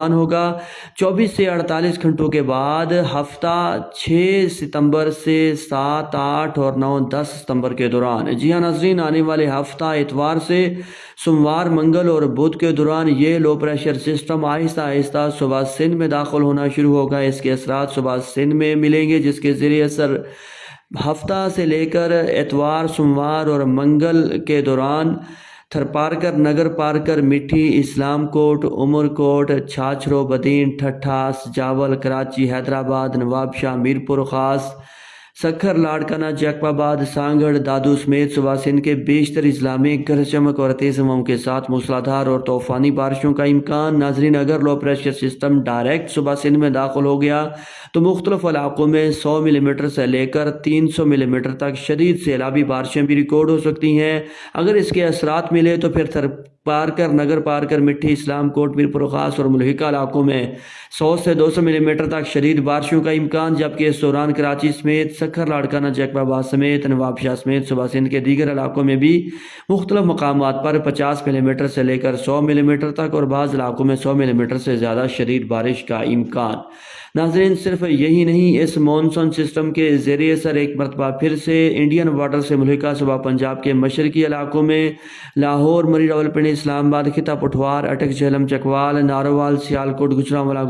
ہوگا 24 سے 48 گھنٹوں کے بعد ہفتہ 6 ستمبر سے 7، 8 اور 9، 10 ستمبر کے دوران۔ جی ہاں ناظرین، آنے والے ہفتہ اتوار سے سوموار، منگل اور بدھ کے دوران یہ لو پریشر سسٹم آہستہ آہستہ صوبہ سندھ میں داخل ہونا شروع ہوگا۔ اس کے اثرات صوبہ سندھ میں ملیں گے، جس کے ذریعے اثر ہفتہ سے لے کر اتوار، سوموار اور منگل کے دوران تھرپارکر، نگر پارکر، مٹھی، اسلام کوٹ، عمر کوٹ، چھاچھرو، بدین، ٹھٹھا، سجاول، کراچی، حیدرآباد، نواب شاہ، میرپور خاص، سکھر، لاڑکانہ، جیکب آباد، سانگڑ، دادو سمیت صوبہ سندھ کے بیشتر اضلاع میں گرج چمک اور تیز ہواؤں کے ساتھ موسلادھار اور طوفانی بارشوں کا امکان۔ ناظرین، اگر لو پریشر سسٹم ڈائریکٹ صوبہ سندھ میں داخل ہو گیا تو مختلف علاقوں میں 100 ملی میٹر سے لے کر 300 ملی میٹر تک شدید سیلابی بارشیں بھی ریکارڈ ہو سکتی ہیں۔ اگر اس کے اثرات ملے تو پھر پارکر، نگر پارکر، مٹھی، اسلام کوٹ، میرپور خاص اور ملحقہ علاقوں میں 100 سے 200 ملی میٹر تک شدید بارشوں کا امکان، جبکہ اس دوران کراچی سمیت سکھر، لاڑکانہ، جیکب آباد سمیت نواب شاہ سمیت صوبہ سندھ کے دیگر علاقوں میں بھی مختلف مقامات پر 50 ملی میٹر سے لے کر 100 ملی میٹر تک اور بعض علاقوں میں 100 ملی میٹر سے زیادہ شدید بارش کا امکان۔ ناظرین، صرف یہی نہیں، اس مونسون سسٹم کے ذریعے سر ایک مرتبہ پھر سے انڈین بارڈر سے ملحقہ صوبہ پنجاب کے مشرقی علاقوں میں لاہور، مری راولپنڈی، اسلام آباد، خطہ پٹھوار، اٹک، جہلم، چکوال، ناروال، سیالکوٹ، گجرانوالہ،